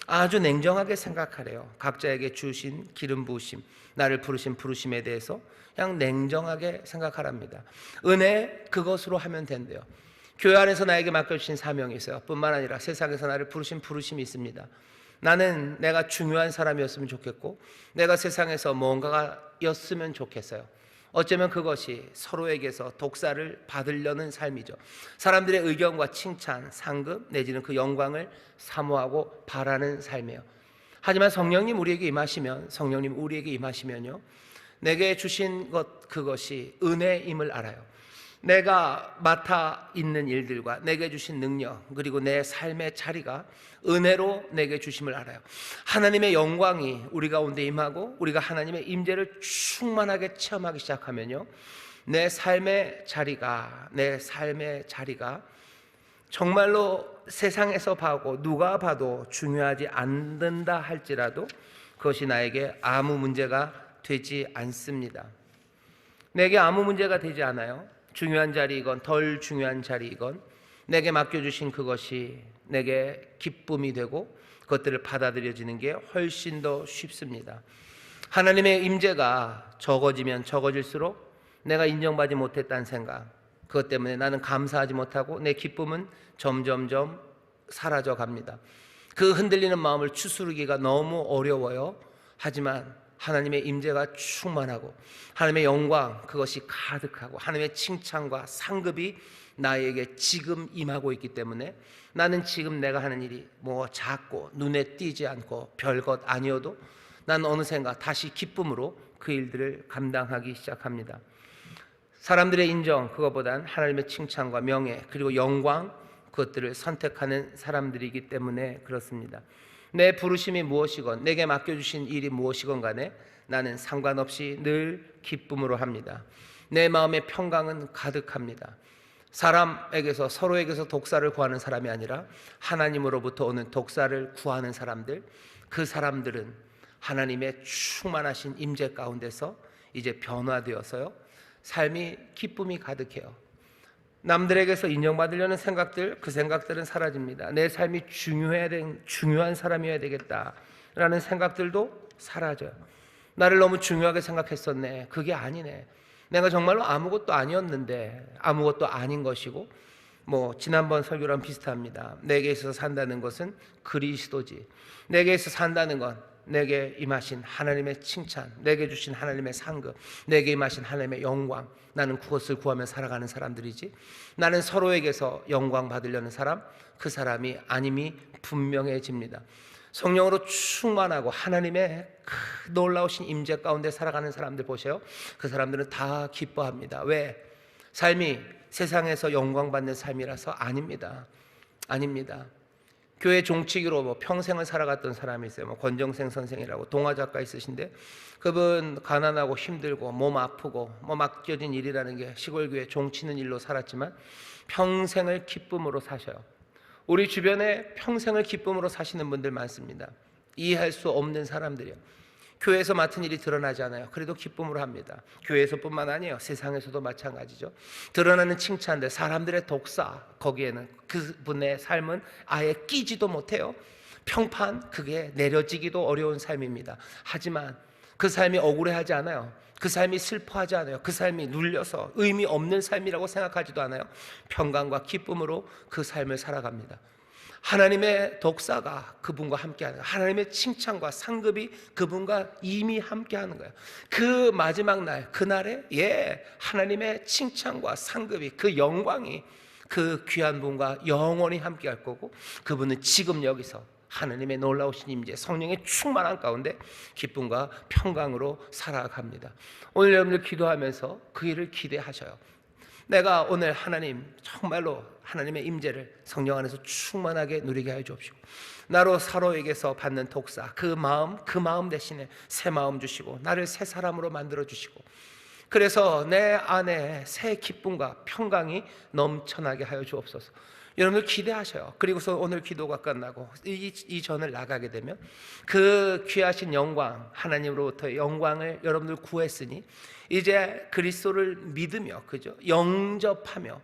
아주 냉정하게 생각하래요. 각자에게 주신 기름 부으심, 나를 부르신 부르심에 대해서 그냥 냉정하게 생각하랍니다. 은혜, 그것으로 하면 된대요. 교회 안에서 나에게 맡겨주신 사명이 있어요. 뿐만 아니라 세상에서 나를 부르신 부르심이 있습니다. 나는 내가 중요한 사람이었으면 좋겠고, 내가 세상에서 뭔가가 였으면 좋겠어요. 어쩌면 그것이 서로에게서 독사를 받으려는 삶이죠. 사람들의 의견과 칭찬, 상급 내지는 그 영광을 사모하고 바라는 삶이에요. 하지만 성령님 우리에게 임하시면요, 내게 주신 것, 그것이 은혜임을 알아요. 내가 맡아 있는 일들과 내게 주신 능력, 그리고 내 삶의 자리가 은혜로 내게 주심을 알아요. 하나님의 영광이 우리 가운데 임하고 우리가 하나님의 임재를 충만하게 체험하기 시작하면요, 내 삶의 자리가 정말로 세상에서 봐도 누가 봐도 중요하지 않는다 할지라도 그것이 나에게 아무 문제가 되지 않습니다. 내게 아무 문제가 되지 않아요. 중요한 자리이건 덜 중요한 자리이건 내게 맡겨주신 그것이 내게 기쁨이 되고 그것들을 받아들여지는 게 훨씬 더 쉽습니다. 하나님의 임재가 적어지면 적어질수록 내가 인정받지 못했다는 생각, 그것 때문에 나는 감사하지 못하고 내 기쁨은 점점점 사라져 갑니다. 그 흔들리는 마음을 추스르기가 너무 어려워요. 하지만 하나님의 임재가 충만하고 하나님의 영광, 그것이 가득하고 하나님의 칭찬과 상급이 나에게 지금 임하고 있기 때문에 나는 지금 내가 하는 일이 뭐 작고 눈에 띄지 않고 별것 아니어도 난 어느샌가 다시 기쁨으로 그 일들을 감당하기 시작합니다. 사람들의 인정, 그것보단 하나님의 칭찬과 명예 그리고 영광, 그것들을 선택하는 사람들이기 때문에 그렇습니다. 내 부르심이 무엇이건 내게 맡겨주신 일이 무엇이건 간에 나는 상관없이 늘 기쁨으로 합니다. 내 마음의 평강은 가득합니다. 사람에게서, 서로에게서 독사를 구하는 사람이 아니라 하나님으로부터 오는 독사를 구하는 사람들, 그 사람들은 하나님의 충만하신 임재 가운데서 이제 변화되어서요, 삶이 기쁨이 가득해요. 남들에게서 인정받으려는 생각들, 그 생각들은 사라집니다. 내 삶이 중요한 사람이어야 되겠다라는 생각들도 사라져요. 나를 너무 중요하게 생각했었네, 그게 아니네, 내가 정말로 아무것도 아니었는데 아무것도 아닌 것이고, 뭐 지난번 설교랑 비슷합니다. 내게 있어서 산다는 것은 그리스도지. 내게 있어서 산다는 건 내게 임하신 하나님의 칭찬, 내게 주신 하나님의 상급, 내게 임하신 하나님의 영광, 나는 그것을 구하며 살아가는 사람들이지, 나는 서로에게서 영광 받으려는 사람, 그 사람이 아님이 분명해집니다. 성령으로 충만하고 하나님의 놀라우신 임재 가운데 살아가는 사람들 보세요. 그 사람들은 다 기뻐합니다. 왜? 삶이 세상에서 영광 받는 삶이라서? 아닙니다. 교회 종치기로 뭐 평생을 살아갔던 사람이 있어요. 뭐 권정생 선생이라고 동화 작가 있으신데, 그분 가난하고 힘들고 몸 아프고 뭐 맡겨진 일이라는 게 시골 교회 종치는 일로 살았지만 평생을 기쁨으로 사셔요. 우리 주변에 평생을 기쁨으로 사시는 분들 많습니다. 이해할 수 없는 사람들이요. 교회에서 맡은 일이 드러나지 않아요. 그래도 기쁨으로 합니다. 교회에서뿐만 아니에요. 세상에서도 마찬가지죠. 드러나는 칭찬들, 사람들의 독사, 거기에는 그분의 삶은 아예 끼지도 못해요. 평판, 그게 내려지기도 어려운 삶입니다. 하지만 그 삶이 억울해하지 않아요. 그 삶이 슬퍼하지 않아요. 그 삶이 눌려서 의미 없는 삶이라고 생각하지도 않아요. 평강과 기쁨으로 그 삶을 살아갑니다. 하나님의 독사가 그분과 함께하는 거예요. 하나님의 칭찬과 상급이 그분과 이미 함께하는 거예요. 그 마지막 날, 그날에 하나님의 칭찬과 상급이, 그 영광이 그 귀한 분과 영원히 함께할 거고, 그분은 지금 여기서 하나님의 놀라우신 임재, 성령의 충만한 가운데 기쁨과 평강으로 살아갑니다. 오늘 여러분들 기도하면서 그 일을 기대하셔요. 내가 오늘 하나님 정말로 하나님의 임재를 성령 안에서 충만하게 누리게 하여 주옵시고, 나로 사로에게서 받는 독사 그 마음 대신에 새 마음 주시고 나를 새 사람으로 만들어 주시고, 그래서 내 안에 새 기쁨과 평강이 넘쳐나게 하여 주옵소서. 여러분들 기대하셔요. 그리고서 오늘 기도가 끝나고 이 전을 나가게 되면 그 귀하신 영광, 하나님으로부터 영광을 여러분들 구했으니 이제 그리스도를 믿으며, 그죠? 영접하며,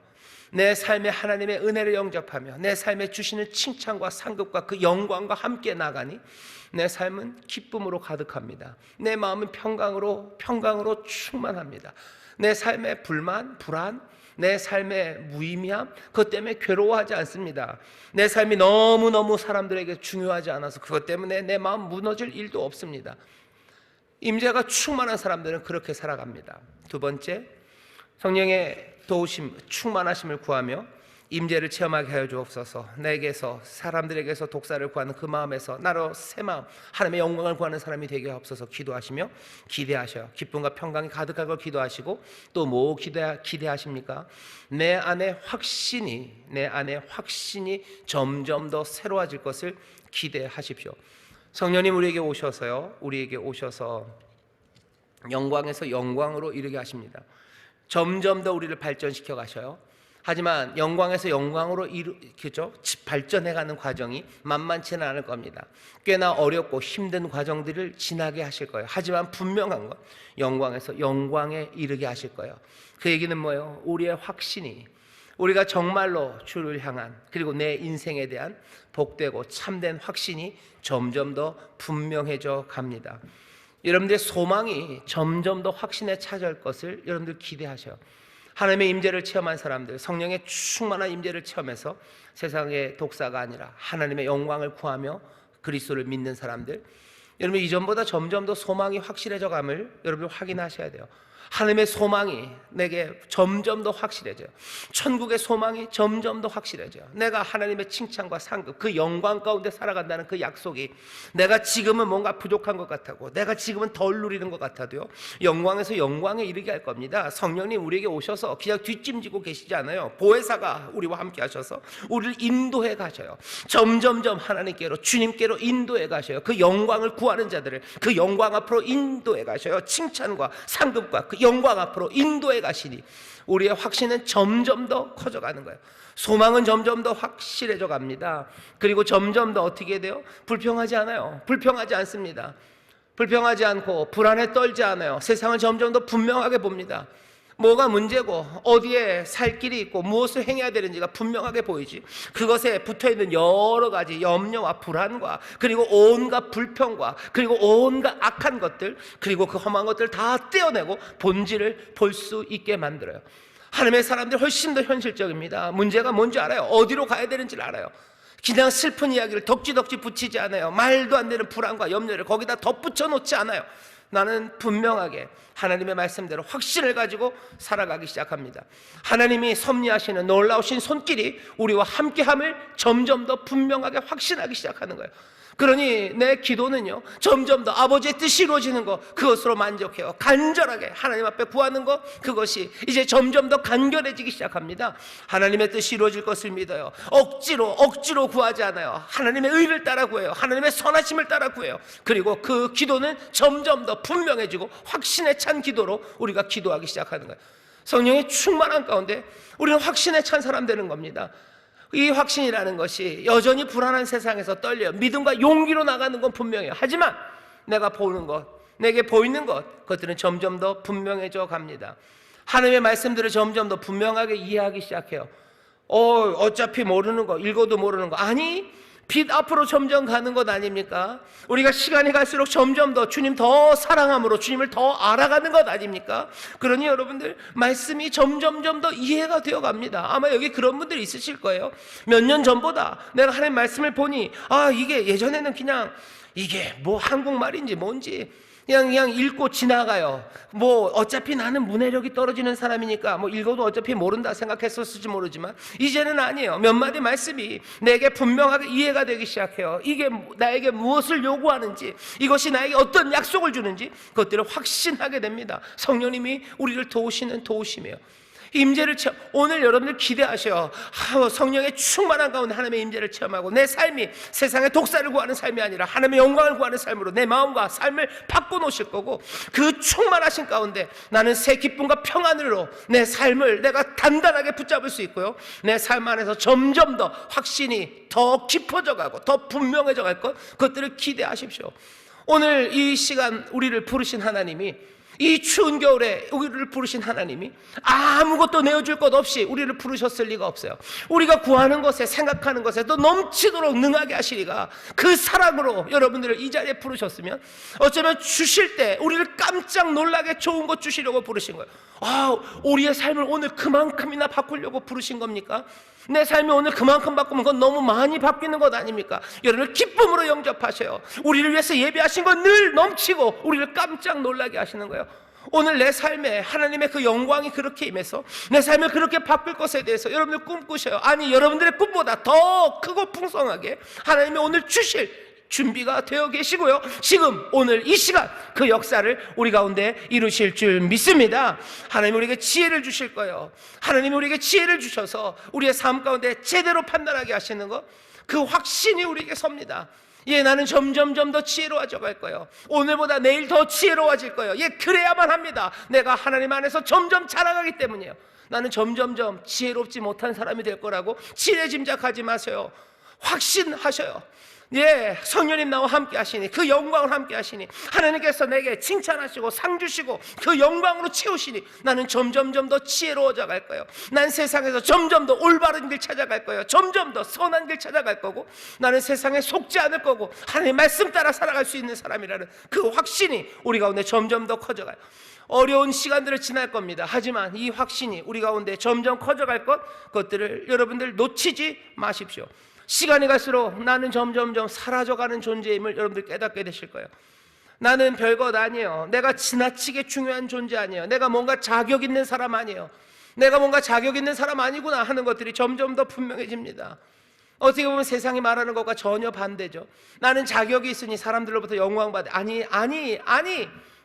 내 삶에 하나님의 은혜를 영접하며 내 삶에 주시는 칭찬과 상급과 그 영광과 함께 나가니 내 삶은 기쁨으로 가득합니다. 내 마음은 평강으로 충만합니다. 내 삶의 불만, 불안, 내 삶의 무의미함, 그것 때문에 괴로워하지 않습니다. 내 삶이 너무너무 사람들에게 중요하지 않아서 그것 때문에 내 마음 무너질 일도 없습니다. 임재가 충만한 사람들은 그렇게 살아갑니다. 두 번째, 성령의 도우심, 충만하심을 구하며 임재를 체험하게 하여 주옵소서. 내게서, 사람들에게서 독사를 구하는 그 마음에서 나로 새 마음, 하나님의 영광을 구하는 사람이 되게 하옵소서. 기도하시며 기대하셔요. 기쁨과 평강이 가득한 걸 기도하시고 또 뭐 기대하십니까? 내 안에 확신이 점점 더 새로워질 것을 기대하십시오. 성령님 우리에게 오셔서 영광에서 영광으로 이르게 하십니다. 점점 더 우리를 발전시켜 가셔요. 하지만 영광에서 영광으로 발전해가는 과정이 만만치는 않을 겁니다. 꽤나 어렵고 힘든 과정들을 지나게 하실 거예요. 하지만 분명한 건 영광에서 영광에 이르게 하실 거예요. 그 얘기는 뭐예요? 우리의 확신이, 우리가 정말로 주를 향한, 그리고 내 인생에 대한 복되고 참된 확신이 점점 더 분명해져 갑니다. 여러분들의 소망이 점점 더 확신에 차지할 것을 여러분들 기대하셔요. 하나님의 임재를 체험한 사람들, 성령의 충만한 임재를 체험해서 세상의 독사가 아니라 하나님의 영광을 구하며 그리스도를 믿는 사람들, 여러분 이전보다 점점 더 소망이 확실해져 감을 여러분 확인하셔야 돼요. 하나님의 소망이 내게 점점 더 확실해져요. 천국의 소망이 점점 더 확실해져요. 내가 하나님의 칭찬과 상급, 그 영광 가운데 살아간다는 그 약속이, 내가 지금은 뭔가 부족한 것 같고 내가 지금은 덜 누리는 것 같아도요, 영광에서 영광에 이르게 할 겁니다. 성령님 우리에게 오셔서 그냥 뒷짐지고 계시지 않아요. 보혜사가 우리와 함께 하셔서 우리를 인도해 가셔요. 점점점 하나님께로, 주님께로 인도해 가셔요. 그 영광을 구하는 자들을 그 영광 앞으로 인도해 가셔요. 칭찬과 상급과 그 영광 앞으로 인도해 가시니 우리의 확신은 점점 더 커져가는 거예요. 소망은 점점 더 확실해져 갑니다. 그리고 점점 더 어떻게 돼요? 불평하지 않아요. 불평하지 않습니다. 불평하지 않고 불안에 떨지 않아요. 세상을 점점 더 분명하게 봅니다. 뭐가 문제고 어디에 살 길이 있고 무엇을 행해야 되는지가 분명하게 보이지, 그것에 붙어있는 여러 가지 염려와 불안과 그리고 온갖 불평과 그리고 온갖 악한 것들, 그리고 그 험한 것들을 다 떼어내고 본질을 볼 수 있게 만들어요. 하나님의 사람들이 훨씬 더 현실적입니다. 문제가 뭔지 알아요. 어디로 가야 되는지를 알아요. 그냥 슬픈 이야기를 덕지덕지 붙이지 않아요. 말도 안 되는 불안과 염려를 거기다 덧붙여 놓지 않아요. 나는 분명하게 하나님의 말씀대로 확신을 가지고 살아가기 시작합니다. 하나님이 섭리하시는 놀라우신 손길이 우리와 함께함을 점점 더 분명하게 확신하기 시작하는 거예요. 그러니 내 기도는요, 점점 더 아버지의 뜻이 이루어지는 것, 그것으로 만족해요. 간절하게 하나님 앞에 구하는 것, 그것이 이제 점점 더 간결해지기 시작합니다. 하나님의 뜻이 이루어질 것을 믿어요. 억지로 구하지 않아요. 하나님의 의를 따라 구해요. 하나님의 선하심을 따라 구해요. 그리고 그 기도는 점점 더 분명해지고 확신에 찬 기도로 우리가 기도하기 시작하는 거예요. 성령의 충만한 가운데 우리는 확신에 찬 사람 되는 겁니다. 이 확신이라는 것이 여전히 불안한 세상에서 떨려요. 믿음과 용기로 나가는 건 분명해요. 하지만 내가 보는 것, 내게 보이는 것, 그것들은 점점 더 분명해져 갑니다. 하나님의 말씀들을 점점 더 분명하게 이해하기 시작해요. 어차피 모르는 거, 읽어도 모르는 거, 아니 빛 앞으로 점점 가는 것 아닙니까? 우리가 시간이 갈수록 점점 더 주님 더 사랑함으로 주님을 더 알아가는 것 아닙니까? 그러니 여러분들 말씀이 점점점 더 이해가 되어 갑니다. 아마 여기 그런 분들이 있으실 거예요. 몇 년 전보다 내가 하나님 말씀을 보니 이게 예전에는 그냥 이게 뭐 한국말인지 뭔지 그냥 읽고 지나가요. 뭐 어차피 나는 문해력이 떨어지는 사람이니까 뭐 읽어도 어차피 모른다 생각했었을지 모르지만 이제는 아니에요. 몇 마디 말씀이 내게 분명하게 이해가 되기 시작해요. 이게 나에게 무엇을 요구하는지, 이것이 나에게 어떤 약속을 주는지 그것들을 확신하게 됩니다. 성령님이 우리를 도우시는 도우심이에요. 임재를 체험, 오늘 여러분들 기대하셔. 성령의 충만한 가운데 하나님의 임재를 체험하고 내 삶이 세상의 독사를 구하는 삶이 아니라 하나님의 영광을 구하는 삶으로 내 마음과 삶을 바꿔놓으실 거고, 그 충만하신 가운데 나는 새 기쁨과 평안으로 내 삶을 내가 단단하게 붙잡을 수 있고요, 내 삶 안에서 점점 더 확신이 더 깊어져 가고 더 분명해져 갈 것, 그것들을 기대하십시오. 오늘 이 시간 우리를 부르신 하나님이, 이 추운 겨울에 우리를 부르신 하나님이 아무것도 내어줄 것 없이 우리를 부르셨을 리가 없어요. 우리가 구하는 것에, 생각하는 것에 또 넘치도록 능하게 하시리가 그 사랑으로 여러분들을 이 자리에 부르셨으면 어쩌면 주실 때 우리를 깜짝 놀라게 좋은 것 주시려고 부르신 거예요. 우리의 삶을 오늘 그만큼이나 바꾸려고 부르신 겁니까? 내 삶이 오늘 그만큼 바꾸면 그건 너무 많이 바뀌는 것 아닙니까? 여러분을 기쁨으로 영접하셔요. 우리를 위해서 예비하신 건 늘 넘치고 우리를 깜짝 놀라게 하시는 거예요. 오늘 내 삶에 하나님의 그 영광이 그렇게 임해서 내 삶을 그렇게 바꿀 것에 대해서 여러분들 꿈꾸셔요. 아니, 여러분들의 꿈보다 더 크고 풍성하게 하나님이 오늘 주실 준비가 되어 계시고요, 지금 오늘 이 시간 그 역사를 우리 가운데 이루실 줄 믿습니다. 하나님이 우리에게 지혜를 주실 거예요. 하나님이 우리에게 지혜를 주셔서 우리의 삶 가운데 제대로 판단하게 하시는 것, 그 확신이 우리에게 섭니다. 나는 점점점 더 지혜로워져 갈 거예요. 오늘보다 내일 더 지혜로워질 거예요. 그래야만 합니다. 내가 하나님 안에서 점점 자라가기 때문이에요. 나는 점점점 지혜롭지 못한 사람이 될 거라고 지레 짐작하지 마세요. 확신하셔요. 성령님 나와 함께 하시니, 그 영광을 함께 하시니, 하나님께서 내게 칭찬하시고 상 주시고 그 영광으로 채우시니 나는 점점점 더 지혜로워져 갈 거예요. 난 세상에서 점점 더 올바른 길 찾아갈 거예요. 점점 더 선한 길 찾아갈 거고, 나는 세상에 속지 않을 거고 하나님의 말씀 따라 살아갈 수 있는 사람이라는 그 확신이 우리 가운데 점점 더 커져가요. 어려운 시간들을 지날 겁니다. 하지만 이 확신이 우리 가운데 점점 커져갈 그것들을 여러분들 놓치지 마십시오. 시간이 갈수록 나는 점점점 사라져가는 존재임을 여러분들 깨닫게 되실 거예요. 나는 별것 아니에요. 내가 지나치게 중요한 존재 아니에요. 내가 뭔가 자격 있는 사람 아니에요. 내가 뭔가 자격 있는 사람 아니구나 하는 것들이 점점 더 분명해집니다. 어떻게 보면 세상이 말하는 것과 전혀 반대죠. 나는 자격이 있으니 사람들로부터 영광받아. 아니,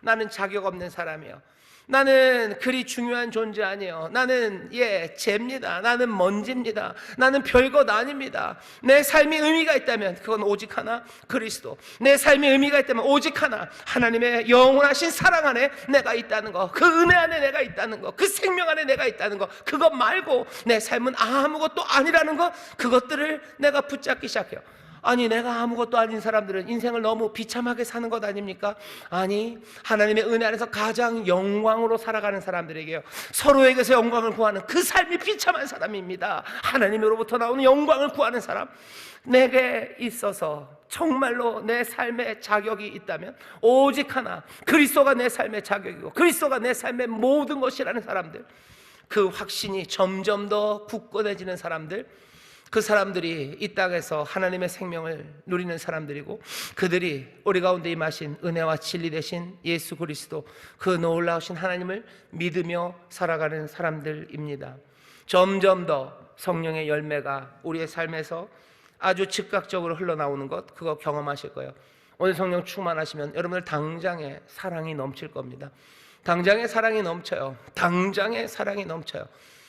나는 자격 없는 사람이에요. 나는 그리 중요한 존재 아니에요. 나는 재입니다. 나는 먼지입니다. 나는 별것 아닙니다. 내 삶이 의미가 있다면 그건 오직 하나, 그리스도. 내 삶이 의미가 있다면 오직 하나, 하나님의 영원하신 사랑 안에 내가 있다는 거, 그 은혜 안에 내가 있다는 거, 그 생명 안에 내가 있다는 거, 그것 말고 내 삶은 아무것도 아니라는 거, 그것들을 내가 붙잡기 시작해요. 아니, 내가 아무것도 아닌 사람들은 인생을 너무 비참하게 사는 것 아닙니까? 아니, 하나님의 은혜 안에서 가장 영광으로 살아가는 사람들에게요, 서로에게서 영광을 구하는 그 삶이 비참한 사람입니다. 하나님으로부터 나오는 영광을 구하는 사람, 내게 있어서 정말로 내 삶의 자격이 있다면 오직 하나, 그리스도가 내 삶의 자격이고 그리스도가 내 삶의 모든 것이라는 사람들, 그 확신이 점점 더 굳건해지는 사람들, 그 사람들이 이 땅에서 하나님의 생명을 누리는 사람들이고, 그들이 우리 가운데 임하신 은혜와 진리 되신 예수 그리스도, 그 놀라우신 하나님을 믿으며 살아가는 사람들입니다. 점점 더 성령의 열매가 우리의 삶에서 아주 즉각적으로 흘러나오는 것, 그거 경험하실 거예요. 오늘 성령 충만하시면 여러분들 당장에 사랑이 넘칠 겁니다. 당장에 사랑이 넘쳐요. 당장에 사랑이 넘쳐요.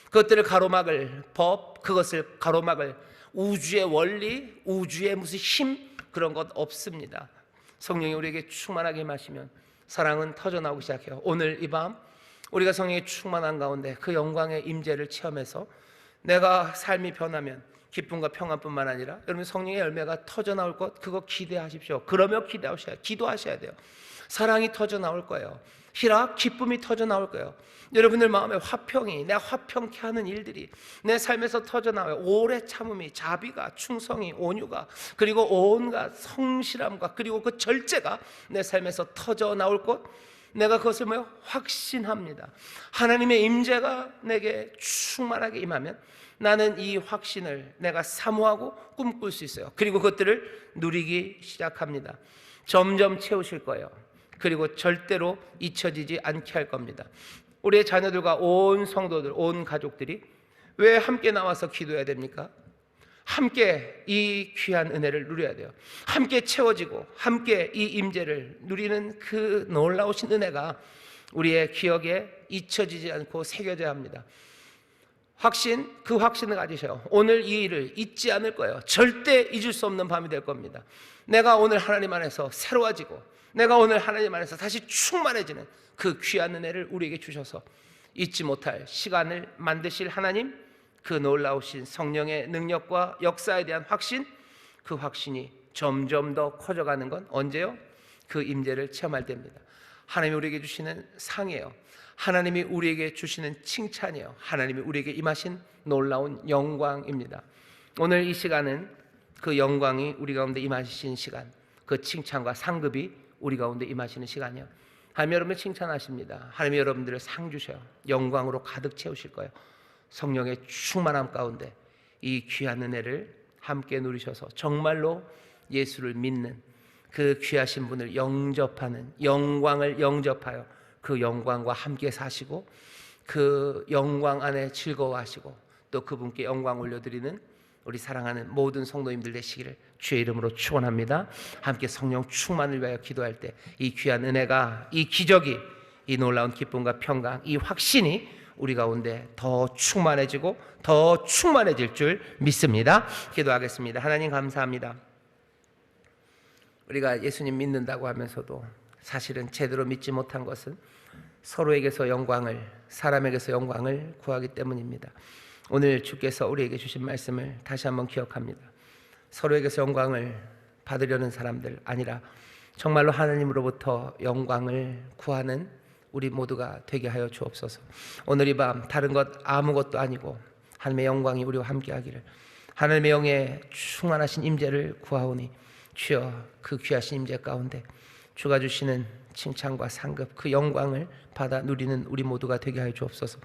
그것들을 가로막을 법, 그것을 가로막을 우주의 원리, 우주의 무슨 힘, 그런 것 없습니다. 성령이 우리에게 충만하게 임하시면 사랑은 터져나오기 시작해요. 오늘 이 밤 우리가 성령의 충만한 가운데 그 영광의 임재를 체험해서 내가 삶이 변하면 기쁨과 평안뿐만 아니라 여러분 성령의 열매가 터져나올 것, 그거 기대하십시오. 그러며 기도하셔야 돼요. 사랑이 터져나올 거예요. 희락, 기쁨이 터져나올 거예요. 여러분들 마음에 화평이, 내가 화평케 하는 일들이 내 삶에서 터져나와요. 오래 참음이, 자비가, 충성이, 온유가, 그리고 온갖 성실함과 그리고 그 절제가 내 삶에서 터져나올 것, 내가 그것을 확신합니다. 하나님의 임재가 내게 충만하게 임하면 나는 이 확신을 내가 사모하고 꿈꿀 수 있어요. 그리고 그것들을 누리기 시작합니다. 점점 채우실 거예요. 그리고 절대로 잊혀지지 않게 할 겁니다. 우리의 자녀들과 온 성도들, 온 가족들이 왜 함께 나와서 기도해야 됩니까? 함께 이 귀한 은혜를 누려야 돼요. 함께 채워지고 함께 이 임재를 누리는 그 놀라우신 은혜가 우리의 기억에 잊혀지지 않고 새겨져야 합니다. 그 확신을 가지셔요. 오늘 이 일을 잊지 않을 거예요. 절대 잊을 수 없는 밤이 될 겁니다. 내가 오늘 하나님 안에서 새로워지고 내가 오늘 하나님 안에서 다시 충만해지는 그 귀한 은혜를 우리에게 주셔서 잊지 못할 시간을 만드실 하나님, 그 놀라우신 성령의 능력과 역사에 대한 확신, 그 확신이 점점 더 커져가는 건 언제요? 그 임재를 체험할 때입니다. 하나님이 우리에게 주시는 상이에요. 하나님이 우리에게 주시는 칭찬이에요. 하나님이 우리에게 임하신 놀라운 영광입니다. 오늘 이 시간은 그 영광이 우리 가운데 임하시는 시간, 그 칭찬과 상급이 우리 가운데 임하시는 시간이에요. 하나님 여러분을 칭찬하십니다. 하나님이 여러분들을 상 주셔요. 영광으로 가득 채우실 거예요. 성령의 충만함 가운데 이 귀한 은혜를 함께 누리셔서 정말로 예수를 믿는 그 귀하신 분을 영접하는, 영광을 영접하여 그 영광과 함께 사시고 그 영광 안에 즐거워하시고 또 그분께 영광 올려드리는 우리 사랑하는 모든 성도님들 되시기를 주의 이름으로 축원합니다. 함께 성령 충만을 위하여 기도할 때 이 귀한 은혜가, 이 기적이, 이 놀라운 기쁨과 평강, 이 확신이 우리 가운데 더 충만해지고 더 충만해질 줄 믿습니다. 기도하겠습니다. 하나님 감사합니다. 우리가 예수님 믿는다고 하면서도 사실은 제대로 믿지 못한 것은 서로에게서 영광을, 사람에게서 영광을 구하기 때문입니다. 오늘 주께서 우리에게 주신 말씀을 다시 한번 기억합니다. 서로에게서 영광을 받으려는 사람들 아니라 정말로 하나님으로부터 영광을 구하는 우리 모두가 되게 하여 주옵소서. 오늘 이 밤 다른 것 아무것도 아니고 하나님의 영광이 우리와 함께 하기를, 하나님의 영의 충만하신 임재를 구하오니 주여 그 귀하신 임재 가운데 주가 주시는 칭찬과 상급, 그 영광을 받아 누리는 우리 모두가 되게 하여 주옵소서.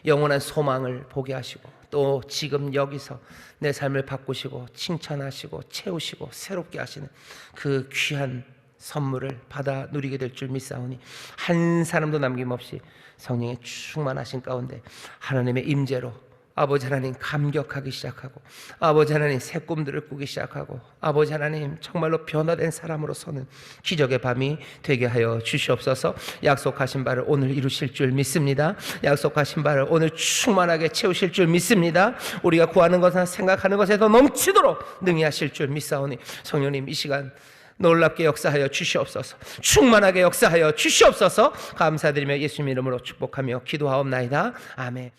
영원한 소망을 보게 하시고 또 지금 여기서 내 삶을 바꾸시고 칭찬하시고 채우시고 새롭게 하시는 그 귀한 선물을 받아 누리게 될 줄 믿사오니 한 사람도 남김없이 성령의 충만하신 가운데 하나님의 임재로 아버지 하나님 감격하기 시작하고, 아버지 하나님 새 꿈들을 꾸기 시작하고, 아버지 하나님 정말로 변화된 사람으로 서는 기적의 밤이 되게 하여 주시옵소서. 약속하신 바를 오늘 이루실 줄 믿습니다. 약속하신 바를 오늘 충만하게 채우실 줄 믿습니다. 우리가 구하는 것이나 생각하는 것에 더 넘치도록 능히 하실 줄 믿사오니 성령님 이 시간 놀랍게 역사하여 주시옵소서. 충만하게 역사하여 주시옵소서. 감사드리며 예수님 이름으로 축복하며 기도하옵나이다. 아멘.